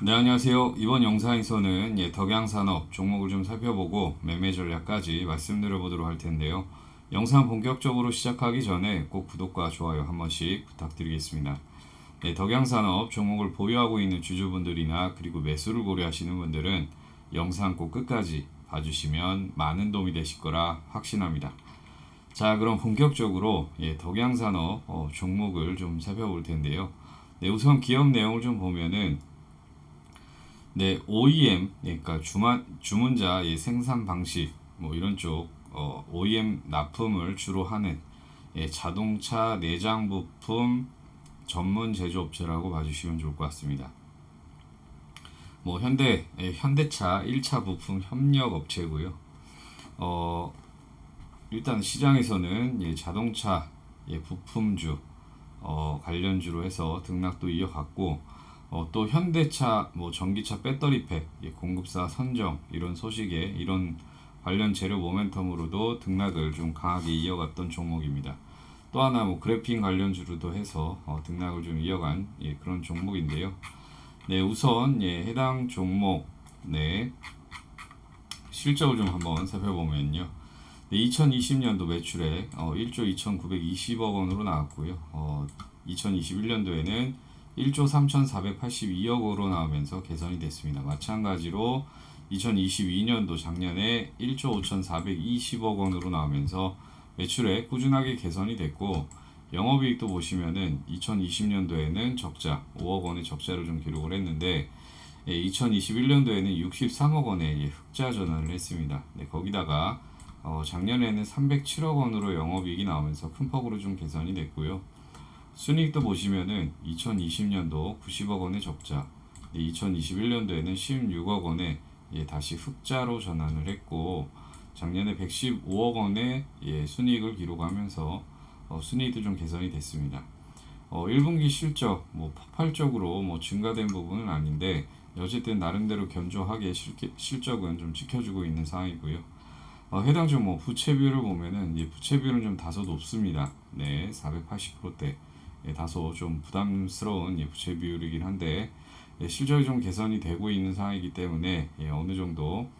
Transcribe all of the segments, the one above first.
네, 안녕하세요. 이번 영상에서는 덕양산업 종목을 좀 살펴보고 매매 전략까지 말씀드려 보도록 할 텐데요. 영상 본격적으로 시작하기 전에 꼭 구독과 좋아요 한 번씩 부탁드리겠습니다. 네, 덕양산업 종목을 보유하고 있는 주주분들이나 그리고 매수를 고려하시는 분들은 영상 꼭 끝까지 봐주시면 많은 도움이 되실 거라 확신합니다. 자, 그럼 본격적으로 덕양산업 종목을 좀 살펴볼 텐데요. 네, 우선 기업 내용을 좀 보면은 네, OEM, 그러니까 주문자의 생산 방식, 뭐 이런 쪽, OEM 납품을 주로 하는 자동차 내장 부품 전문 제조업체라고 봐주시면 좋을 것 같습니다. 뭐 현대차 1차 부품 협력 업체고요. 어, 일단 시장에서는 자동차 부품주 관련주로 해서 등락도 이어갔고 또 현대차 뭐 전기차 배터리팩 공급사 선정 이런 소식에 이런 관련 재료 모멘텀으로도 등락을 좀 강하게 이어갔던 종목입니다. 또 하나 뭐 그래핀 관련주로도 해서 등락을 좀 이어간 그런 종목인데요. 네, 우선 해당 종목 네, 실적을 좀 한번 살펴보면요. 네, 2020년도 매출액 1조 2,920억 원으로 나왔고요. 2021년도에는 1조 3,482억으로 나오면서 개선이 됐습니다. 마찬가지로 2022년도 작년에 1조 5,420억 원으로 나오면서 매출액 꾸준하게 개선이 됐고 영업이익도 보시면은 2020년도에는 적자 5억 원의 적자를 좀 기록을 했는데 2021년도에는 63억 원의 흑자 전환을 했습니다. 네, 거기다가 작년에는 307억 원으로 영업이익이 나오면서 큰 폭으로 좀 개선이 됐고요. 순이익도 보시면은 2020년도 90억 원의 적자, 2021년도에는 16억 원에 다시 흑자로 전환을 했고 작년에 115억 원의 순이익을 기록하면서 순이익도 좀 개선이 됐습니다. 1분기 실적 뭐 폭발적으로 뭐 증가된 부분은 아닌데 어쨌든 나름대로 견조하게 실적은 좀 지켜주고 있는 상황이고요. 해당 종 뭐 부채 비율을 보면은 부채 비율은 좀 다소 높습니다. 네, 480%대. 다소 좀 부담스러운 부채 비율이긴 한데 실적이 좀 개선이 되고 있는 상황이기 때문에 어느 정도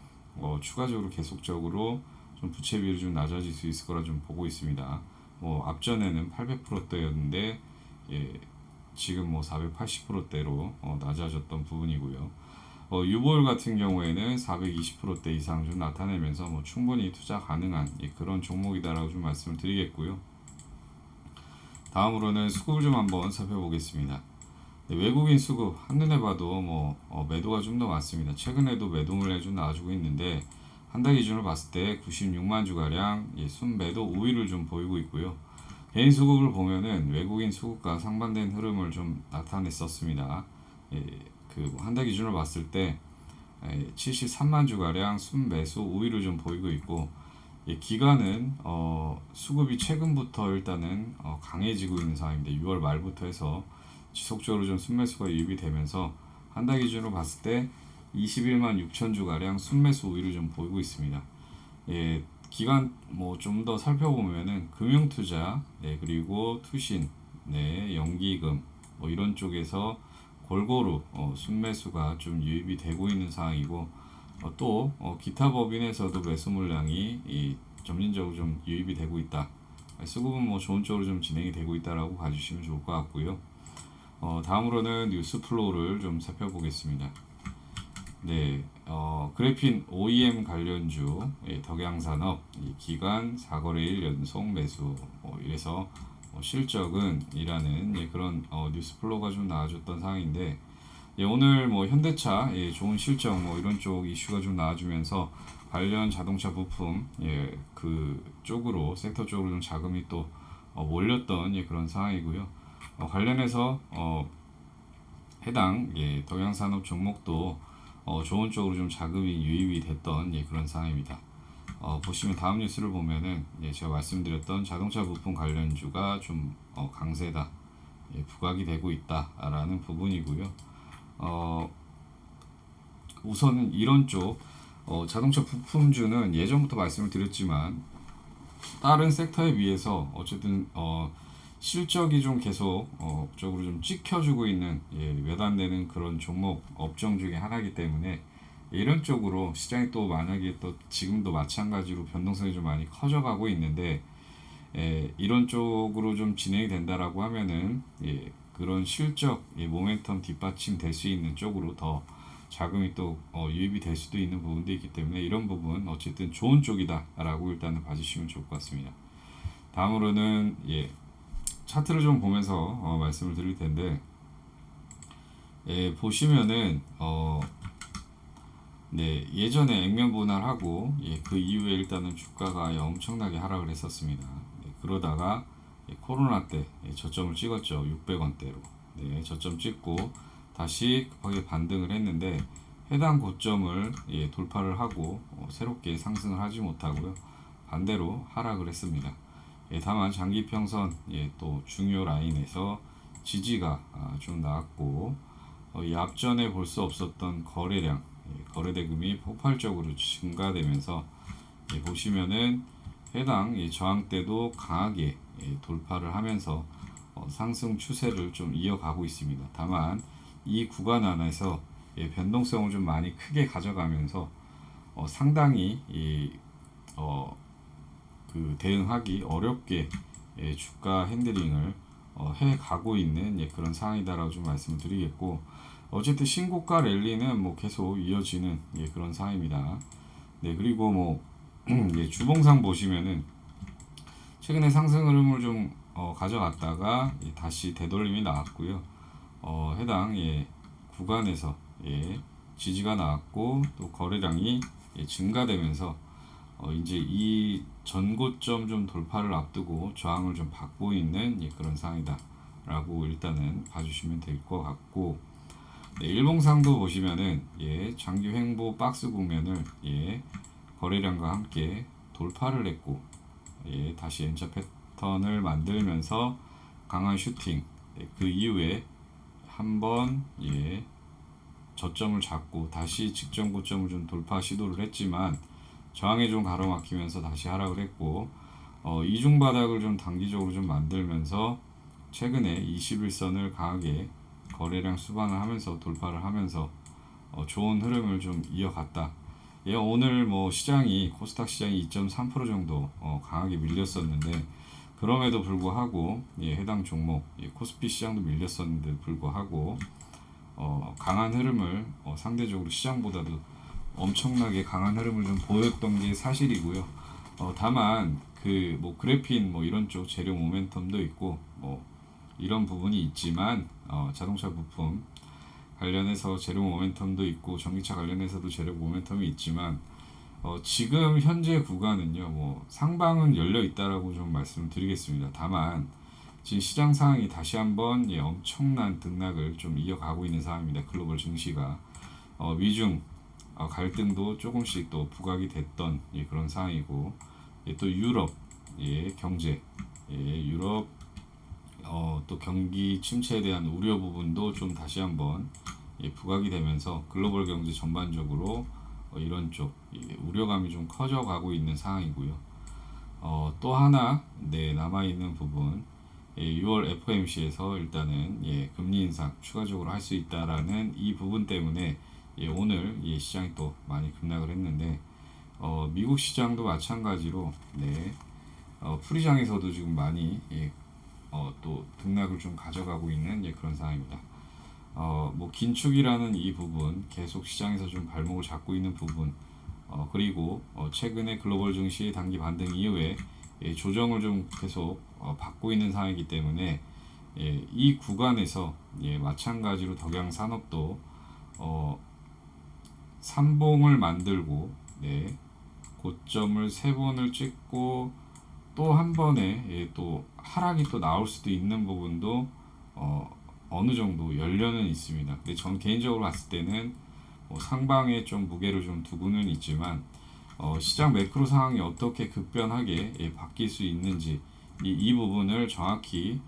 추가적으로 계속적으로 좀 부채 비율이 좀 낮아질 수 있을 거라 좀 보고 있습니다. 뭐 앞전에는 800%대였는데 지금 뭐 480%대로 낮아졌던 부분이고요. 유보율 같은 경우에는 420%대 이상 좀 나타내면서 뭐 충분히 투자 가능한 그런 종목이다라고 좀 말씀을 드리겠고요. 다음으로는 수급을 좀 한번 살펴보겠습니다. 네, 외국인 수급 한눈에 봐도 뭐 매도가 좀 더 많습니다. 최근에도 매도 물량이 좀 나와주고 있는데 한 달 기준으로 봤을 때 96만 주가량 순매도 우위를 좀 보이고 있고요. 개인 수급을 보면은 외국인 수급과 상반된 흐름을 좀 나타냈었습니다. 그 한 달 기준으로 봤을 때 73만 주가량 순매수 우위를 좀 보이고 있고 기간은 수급이 최근부터 일단은 강해지고 있는 상황인데 6월 말부터 해서 지속적으로 좀 순매수가 유입이 되면서 한 달 기준으로 봤을 때 21만 6천 주가량 순매수 우위를 좀 보이고 있습니다. 기간 뭐 좀 더 살펴보면은 금융투자, 그리고 투신, 연기금 뭐 이런 쪽에서 골고루 순매수가 좀 유입이 되고 있는 상황이고 또 기타 법인에서도 매수 물량이 점진적으로 좀 유입이 되고 있다. 수급은 뭐 좋은 쪽으로 좀 진행이 되고 있다라고 봐주시면 좋을 것 같고요. 다음으로는 뉴스 플로우를 좀 살펴보겠습니다. 네, 그래핀 OEM 관련주 덕양산업 기간 4거래일 연속 매수 이래서 실적은 이라는 그런 뉴스 플로우가 좀 나와줬던 상황인데 오늘 뭐 현대차 좋은 실적 뭐 이런 쪽 이슈가 좀 나와주면서 관련 자동차 부품 그 쪽으로 섹터 쪽으로 좀 자금이 또 몰렸던 그런 상황이고요. 관련해서 해당 동양산업 종목도 좋은 쪽으로 좀 자금이 유입이 됐던 그런 상황입니다. 보시면 다음 뉴스를 보면은 제가 말씀드렸던 자동차 부품 관련주가 좀 강세다, 부각이 되고 있다라는 부분이고요. 우선은 이런 쪽 자동차 부품주는 예전부터 말씀을 드렸지만 다른 섹터에 비해서 어쨌든 실적이 좀 계속 적으로 좀 찍혀주고 있는 몇 안 되는 그런 종목 업종 중에 하나이기 때문에 이런 쪽으로 시장이 또 만약에 또 지금도 마찬가지로 변동성이 좀 많이 커져가고 있는데 이런 쪽으로 좀 진행이 된다라고 하면은 그런 실적 모멘텀 뒷받침 될 수 있는 쪽으로 더 자금이 또 유입이 될 수도 있는 부분도 있기 때문에 이런 부분 어쨌든 좋은 쪽이다라고 일단은 봐주시면 좋을 것 같습니다. 다음으로는 차트를 좀 보면서 말씀을 드릴 텐데 보시면은 예전에 액면 분할하고 그 이후에 일단은 주가가 엄청나게 하락을 했었습니다. 그러다가 코로나 때 저점을 찍었죠. 600원대로. 저점 찍고 다시 급하게 반등을 했는데 해당 고점을 돌파를 하고 새롭게 상승을 하지 못하고요. 반대로 하락을 했습니다. 다만 장기평선 또 중요 라인에서 지지가 좀 나왔고 이 앞전에 볼 수 없었던 거래량 거래대금이 폭발적으로 증가되면서 보시면은 해당 저항대도 강하게 돌파를 하면서 상승 추세를 좀 이어가고 있습니다. 다만 이 구간 안에서 변동성을 좀 많이 크게 가져가면서 상당히 그 대응하기 어렵게 주가 핸들링을 해 가고 있는 그런 상황이다라고 좀 말씀을 드리겠고 어쨌든 신고가 랠리는 뭐 계속 이어지는 그런 상황입니다. 그리고 뭐 주봉상 보시면은 최근에 상승 흐름을 좀 가져갔다가 다시 되돌림이 나왔고요. 해당 구간에서 지지가 나왔고 또 거래량이 증가되면서 이제 이 전고점 좀 돌파를 앞두고 저항을 좀 받고 있는 그런 상황이다라고 일단은 봐주시면 될 것 같고 일봉상도 보시면은 장기 횡보 박스 국면을 거래량과 함께 돌파를 했고 다시 N자 패턴을 만들면서 강한 슈팅 그 이후에 한번 저점을 잡고 다시 직전 고점을 좀 돌파 시도를 했지만 저항에 좀 가로막히면서 다시 하락을 했고 이중 바닥을 좀 단기적으로 좀 만들면서 최근에 21선을 강하게 거래량 수반을 하면서 돌파를 하면서 좋은 흐름을 좀 이어갔다. 오늘 뭐 시장이 코스닥 시장이 2.3% 정도 강하게 밀렸었는데 그럼에도 불구하고 해당 종목 코스피 시장도 밀렸었는데 불구하고 강한 흐름을 상대적으로 시장보다도 엄청나게 강한 흐름을 좀 보였던 게 사실이고요. 다만 그 뭐 그래핀 뭐 이런 쪽 재료 모멘텀도 있고 뭐 이런 부분이 있지만 자동차 부품 관련해서 재료 모멘텀도 있고 전기차 관련해서도 재료 모멘텀이 있지만 지금 현재 구간은요 뭐 상방은 열려 있다라고 좀 말씀드리겠습니다. 다만 지금 시장 상황이 다시 한번 엄청난 등락을 좀 이어가고 있는 상황입니다. 글로벌 증시가 미중 갈등도 조금씩 또 부각이 됐던 그런 상황이고 또 유럽 경제 유럽 또 경기 침체에 대한 우려 부분도 좀 다시 한번 부각이 되면서 글로벌 경제 전반적으로 이런 쪽 우려감이 좀 커져가고 있는 상황이고요. 또 하나 남아 있는 부분 6월 FOMC에서 일단은 금리 인상 추가적으로 할 수 있다라는 이 부분 때문에 오늘 시장이 또 많이 급락을 했는데 미국 시장도 마찬가지로 풀이장에서도 지금 많이 또 등락을 좀 가져가고 있는 그런 상황입니다. 뭐 긴축이라는 이 부분 계속 시장에서 좀 발목을 잡고 있는 부분 그리고 최근에 글로벌 증시 단기 반등 이후에 조정을 좀 계속 받고 있는 상황이기 때문에 이 구간에서 마찬가지로 덕양산업도 3봉을 만들고 고점을 3번을 찍고 또 한 번에 또 하락이 또 나올 수도 있는 부분도 어느 정도 열려는 있습니다. 근데 전 개인적으로 봤을 때는 상방에 좀 무게를 좀 두고는 있지만 시장 매크로 상황이 어떻게 급변하게 바뀔 수 있는지 이 부분을 정확히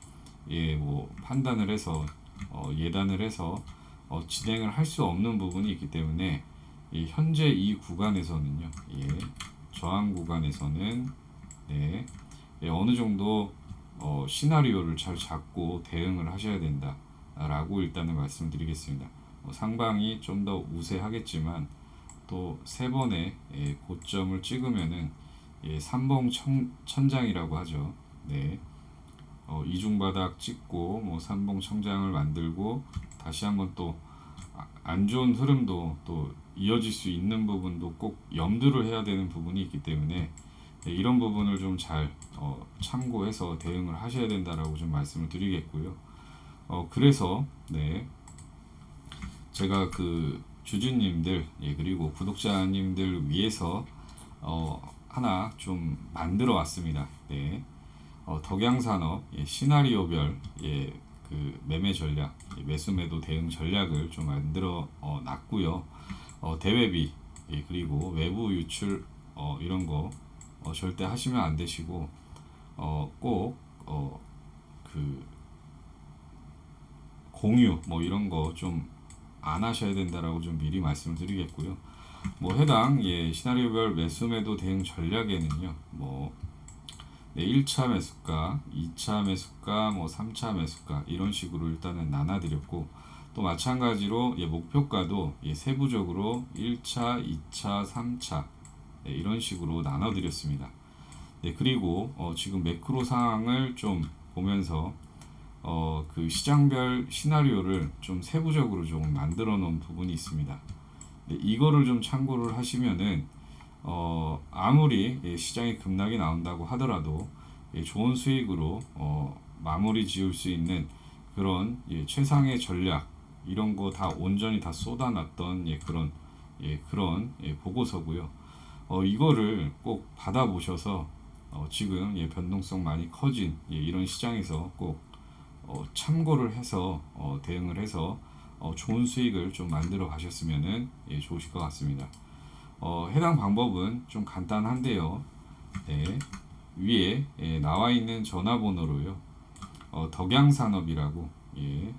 뭐 판단을 해서 예단을 해서 진행을 할 수 없는 부분이 있기 때문에 현재 이 구간에서는요 저항 구간에서는 어느 정도 시나리오를 잘 잡고 대응을 하셔야 된다라고 일단은 말씀드리겠습니다. 상방이 좀 더 우세하겠지만 또 세 번의 고점을 찍으면은 삼봉 천장이라고 하죠. 네. 이중바닥 찍고 뭐 삼봉 천장을 만들고 다시 한번 또 안 좋은 흐름도 또 이어질 수 있는 부분도 꼭 염두를 해야 되는 부분이 있기 때문에 이런 부분을 좀 잘 참고해서 대응을 하셔야 된다라고 좀 말씀을 드리겠고요. 그래서 네 제가 그 주주님들 그리고 구독자님들 위해서 하나 좀 만들어 왔습니다. 네. 덕양산업 시나리오별 그 매매 전략, 매수 매도 대응 전략을 좀 만들어 놨고요. 대외비 그리고 외부 유출 이런 거 절대 하시면 안 되시고 꼭 그 공유 뭐 이런 거 좀 안 하셔야 된다라고 좀 미리 말씀을 드리겠고요. 뭐 해당 시나리오별 매수 매도 대응 전략에는요. 뭐 1차 매수가, 2차 매수가, 뭐 3차 매수가 이런 식으로 일단은 나눠드렸고 또 마찬가지로 목표가도 세부적으로 1차, 2차, 3차 이런 식으로 나눠드렸습니다. 네, 그리고 지금 매크로 상황을 좀 보면서 그 시장별 시나리오를 좀 세부적으로 좀 만들어 놓은 부분이 있습니다. 네, 이거를 좀 참고를 하시면은 아무리 시장이 급락이 나온다고 하더라도 좋은 수익으로 마무리 지을 수 있는 그런 최상의 전략 이런 거 다 온전히 다 쏟아놨던 그런 보고서고요. 이거를 꼭 받아보셔서 지금 변동성 많이 커진 이런 시장에서 꼭 참고를 해서 대응을 해서 좋은 수익을 좀 만들어 가셨으면은 좋으실 것 같습니다. 해당 방법은 좀 간단한데요. 네, 위에 나와 있는 전화번호로요. 덕양산업이라고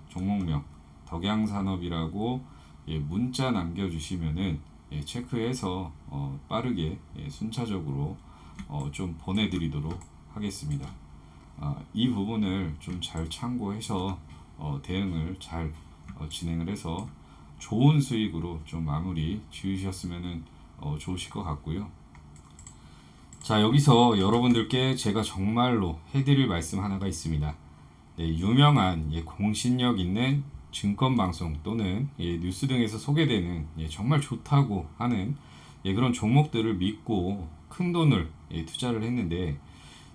종목명 덕양산업이라고 문자 남겨주시면은 체크해서 빠르게 순차적으로 좀 보내드리도록 하겠습니다. 이 부분을 좀 잘 참고해서 대응을 잘 진행을 해서 좋은 수익으로 좀 마무리 지으셨으면 좋으실 것 같고요. 자, 여기서 여러분들께 제가 정말로 해드릴 말씀 하나가 있습니다. 네, 유명한 공신력 있는 증권방송 또는 뉴스 등에서 소개되는 정말 좋다고 하는 그런 종목들을 믿고 큰 돈을 투자를 했는데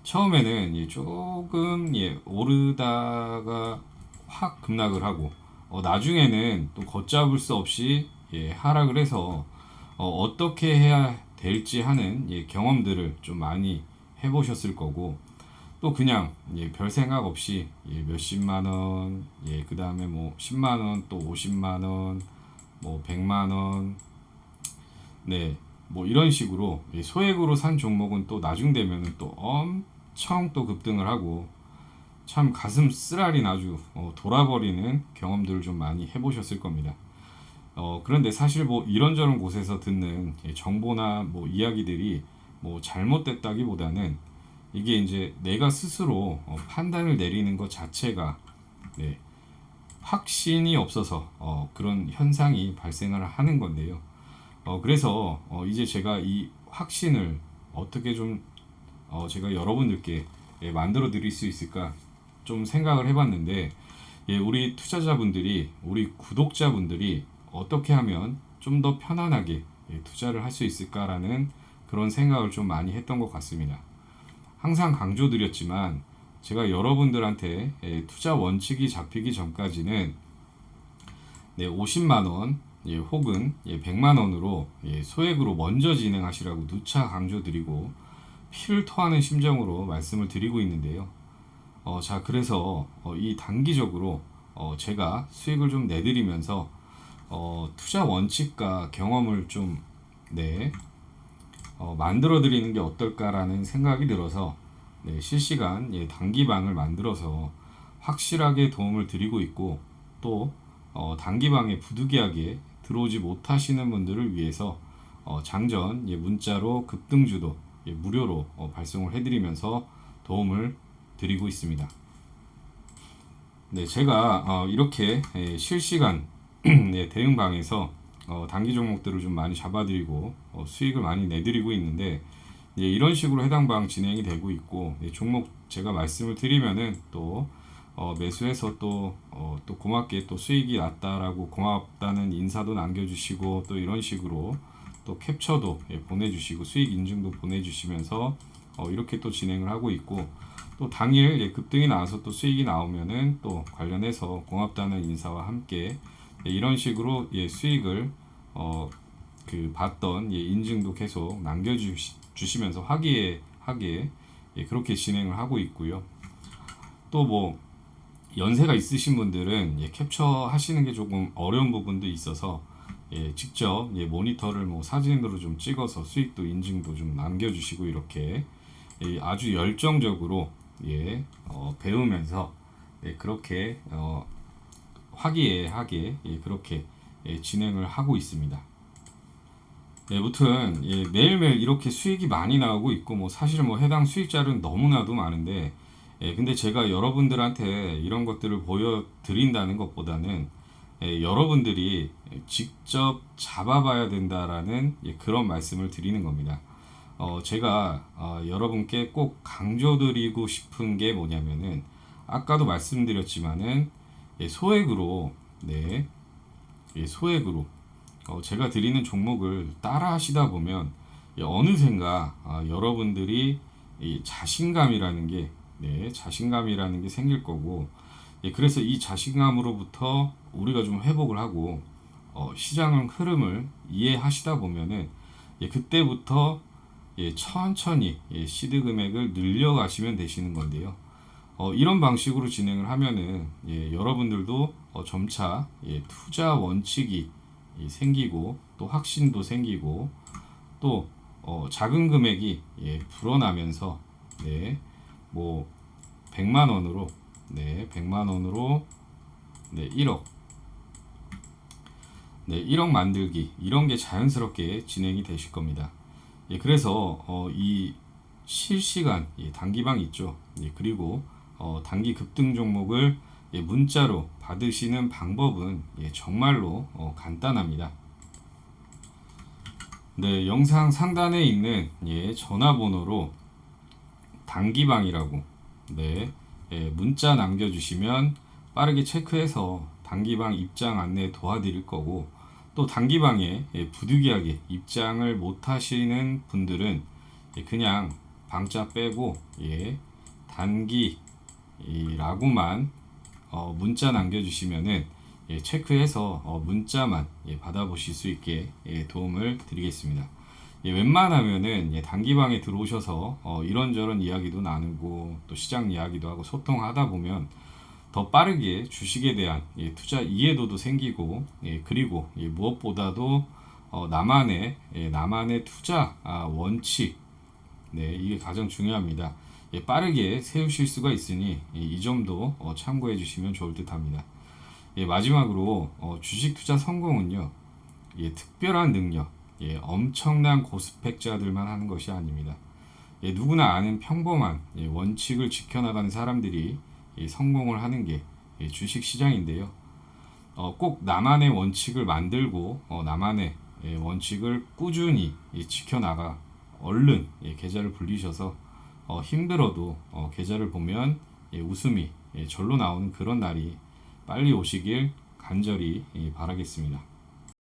처음에는 조금 오르다가 확 급락을 하고 나중에는 또 걷잡을 수 없이 하락을 해서 어떻게 해야 될지 하는 경험들을 좀 많이 해보셨을 거고 또 그냥 별 생각 없이 몇십만 원, 그 다음에 뭐 10만 원, 또 50만 원, 뭐 100만 원, 네, 뭐 이런 식으로 소액으로 산 종목은 또 나중 되면은 또 엄청 또 급등을 하고 참 가슴 쓰라린 아주 돌아버리는 경험들을 좀 많이 해보셨을 겁니다. 그런데 사실 뭐 이런저런 곳에서 듣는 정보나 뭐 이야기들이 뭐 잘못됐다기보다는 이게 이제 내가 스스로 판단을 내리는 것 자체가 확신이 없어서 그런 현상이 발생을 하는 건데요. 그래서 이제 제가 이 확신을 어떻게 좀 제가 여러분들께 만들어 드릴 수 있을까 좀 생각을 해봤는데 우리 투자자분들이 우리 구독자분들이 어떻게 하면 좀 더 편안하게 투자를 할 수 있을까라는 그런 생각을 좀 많이 했던 것 같습니다. 항상 강조드렸지만 제가 여러분들한테 투자 원칙이 잡히기 전까지는 50만원 혹은 100만원으로 소액으로 먼저 진행하시라고 누차 강조드리고 피를 토하는 심정으로 말씀을 드리고 있는데요. 자, 그래서 이 단기적으로 제가 수익을 좀 내드리면서 투자 원칙과 경험을 좀 만들어 드리는 게 어떨까라는 생각이 들어서 실시간 단기방을 만들어서 확실하게 도움을 드리고 있고 또 단기방에 부득이하게 들어오지 못하시는 분들을 위해서 장전 문자로 급등주도 무료로 발송을 해드리면서 도움을 드리고 있습니다. 네, 제가 이렇게 실시간 네, 대응방에서 단기 종목들을 좀 많이 잡아드리고 수익을 많이 내드리고 있는데, 이런 식으로 해당 방 진행이 되고 있고, 종목 제가 말씀을 드리면은 또 매수해서 또 고맙게 또 수익이 났다라고 고맙다는 인사도 남겨주시고, 또 이런 식으로 또 캡처도 보내주시고 수익 인증도 보내주시면서 이렇게 또 진행을 하고 있고, 또 당일 급등이 나와서 또 수익이 나오면은 또 관련해서 고맙다는 인사와 함께 이런 식으로 수익을 받던 인증도 계속 남겨주시면서 화기애애하게 그렇게 진행을 하고 있고요. 또 뭐 연세가 있으신 분들은 캡처 하시는 게 조금 어려운 부분도 있어서 직접 모니터를 뭐 사진으로 좀 찍어서 수익도 인증도 좀 남겨주시고, 이렇게 아주 열정적으로 배우면서 그렇게 화기애애하게 그렇게 진행을 하고 있습니다. 무튼 매일매일 이렇게 수익이 많이 나오고 있고, 뭐 사실은 뭐 해당 수익자료는 너무나도 많은데, 근데 제가 여러분들한테 이런 것들을 보여드린다는 것보다는 여러분들이 직접 잡아봐야 된다라는 그런 말씀을 드리는 겁니다. 제가 여러분께 꼭 강조드리고 싶은 게 뭐냐면은, 아까도 말씀드렸지만은 소액으로 소액으로 제가 드리는 종목을 따라 하시다 보면 어느샌가 여러분들이 이 자신감이라는 게 생길 거고, 그래서 이 자신감으로부터 우리가 좀 회복을 하고 시장 흐름을 이해하시다 보면은 그때부터 천천히 시드 금액을 늘려가시면 되시는 건데요. 이런 방식으로 진행을 하면은 여러분들도 점차 투자 원칙이 생기고, 또 확신도 생기고, 또 작은 금액이 불어나면서 뭐 100만 원으로 100만 원으로 1억 1억 만들기, 이런 게 자연스럽게 진행이 되실 겁니다. 그래서 이 실시간 단기방 있죠. 그리고 단기 급등 종목을 문자로 받으시는 방법은 정말로 간단합니다. 영상 상단에 있는 전화번호로 단기방이라고 문자 남겨주시면 빠르게 체크해서 단기방 입장 안내 도와드릴 거고, 또 단기방에 부득이하게 입장을 못 하시는 분들은 그냥 방자 빼고 단기라고만 문자 남겨주시면은 체크해서 문자만 받아보실 수 있게 도움을 드리겠습니다. 웬만하면은 단기방에 들어오셔서 이런저런 이야기도 나누고 또 시장 이야기도 하고 소통하다 보면 더 빠르게 주식에 대한 투자 이해도도 생기고, 그리고 무엇보다도 나만의 투자 원칙, 이게 가장 중요합니다. 빠르게 세우실 수가 있으니 이 점도 참고해 주시면 좋을 듯 합니다. 마지막으로 주식 투자 성공은요, 특별한 능력, 엄청난 고스펙자들만 하는 것이 아닙니다. 누구나 아는 평범한 원칙을 지켜나가는 사람들이 성공을 하는 게 주식 시장인데요. 꼭 나만의 원칙을 만들고 나만의 원칙을 꾸준히 지켜나가 얼른 계좌를 불리셔서 힘들어도 계좌를 보면 웃음이 절로 나오는 그런 날이 빨리 오시길 간절히 바라겠습니다.